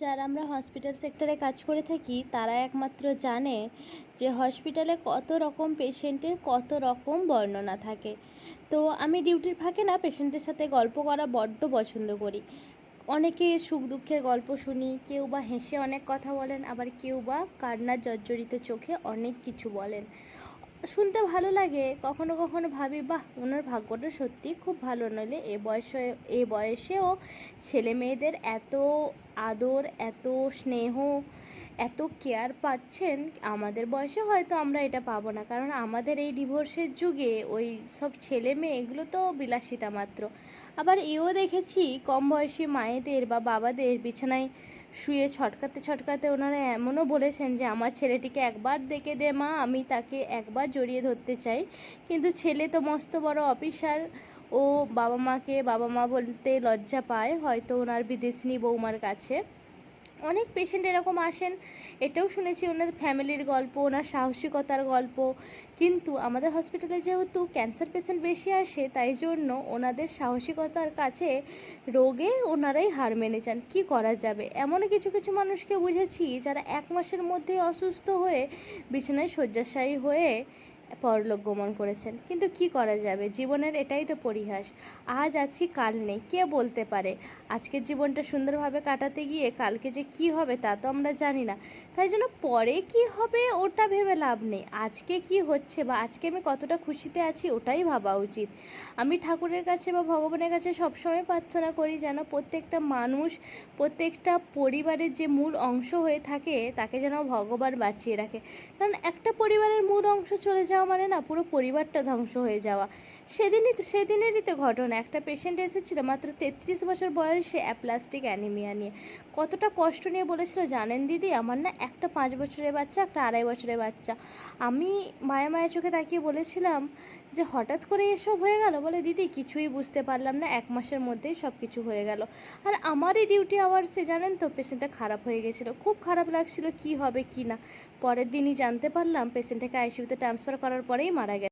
যারা আমরা হসপিটাল সেক্টরে কাজ করে থাকি তারা একমাত্র জানে যে হসপিটালে কত রকম পেশেন্টের কত রকম বর্ণনা থাকে। তো আমি ডিউটির ফাঁকে না পেশেন্টের সাথে গল্প করা বড্ড পছন্দ করি। অনেকে সুখ দুঃখের গল্প শুনি, কেউ বা হেসে অনেক কথা বলেন, আবার কেউ বা কান্নার জর্জরিত চোখে অনেক কিছু বলেন। শুনতে ভালো লাগে। কখনো কখনো ভাবি, বাহ, ওনার ভাগ্যটা সত্যিই খুব ভালো, নইলে এ বয়সেও ছেলে মেয়েদের এত আদর, এত স্নেহ, এত কেয়ার পাচ্ছেন। আমাদের বয়সে হয়তো আমরা এটা পাবো না, কারণ আমাদের এই ডিভোর্সের যুগে ওই সব ছেলে মেয়ে এগুলো তো বিলাসিতা মাত্র। আবার এও দেখেছি কম বয়সী মায়েদের বা বাবাদের বিছানায় শুয়ে ছটকাতে ছটকাতে ওনারা এমনও বলেছেন যে আমার ছেলেটিকে একবার দেখে দে মা, আমি তাকে একবার জড়িয়ে ধরতে চাই। কিন্তু ছেলে তো মস্ত বড় অফিসার, ও বাবা মা বলতে লজ্জা পায় হয়তো ওনার বিদেশিনী বৌমার কাছে। অনেক পেশেন্ট এরকম আসেন, এটাও শুনেছি ওনার ফ্যামিলির গল্প, ওনার সাহসিকতার গল্প। কিন্তু আমাদের হসপিটালে যেহেতু ক্যান্সার পেশেন্ট বেশি আসে, তাই জন্য ওনাদের সাহসিকতার কাছে রোগে ওনারাই হার মেনে যান। কী করা যাবে, এমনও কিছু কিছু মানুষকে বুঝেছি যারা 1 মাসের মধ্যেই অসুস্থ হয়ে বিছানায় শয্যাশায়ী হয়ে পরলোক গমন করেছেন। কিন্তু কি করা যাবে, জীবনের এটাই তো পরিহাস। আজ আছি কাল নেই, কে বলতে পারে। আজকের জীবনটা সুন্দরভাবে কাটাতে গিয়ে কালকে যে কি হবে তা তো আমরা জানি না। তাই জন্য পরে কি হবে ওটা ভেবে লাভ নেই, আজকে কি হচ্ছে বা আজকে আমি কতটা খুশিতে আছি ওটাই ভাবা উচিত। আমি ঠাকুরের কাছে বা ভগবানের কাছে সবসময় প্রার্থনা করি যেন প্রত্যেকটা মানুষ, প্রত্যেকটা পরিবারের যে মূল অংশ হয়ে থাকে তাকে যেন ভগবান বাঁচিয়ে রাখে। কারণ একটা পরিবারের মূল অংশ চলে যাওয়া মানে না পুরো পরিবারটা ধ্বংস হয়ে যাওয়া। সেদিনেরই তো ঘটনা, একটা পেশেন্ট এসেছিল মাত্র 33 বছর বয়সে অ্যাপ্লাস্টিক অ্যানিমিয়া নিয়ে। কতটা কষ্ট নিয়ে বলেছিল জানেন দিদি, আমার না একটা 5 বছরের বাচ্চা, একটা 2.5 বছরের বাচ্চা। আমি মায়া মায়া চোখে তাকিয়ে বলেছিলাম যে হঠাৎ করে এসব হয়ে গেল। বলে দিদি কিছুই বুঝতে পারলাম না, 1 মাসের মধ্যেই সব কিছু হয়ে গেল। আর আমারই ডিউটি আওয়ার্সে জানেন তো পেশেন্টটা খারাপ হয়ে গেছিলো, খুব খারাপ লাগছিল কি হবে কি না। পরের দিনই জানতে পারলাম পেশেন্টটাকে আইসিইউতে ট্রান্সফার করার পরেই মারা গেছে।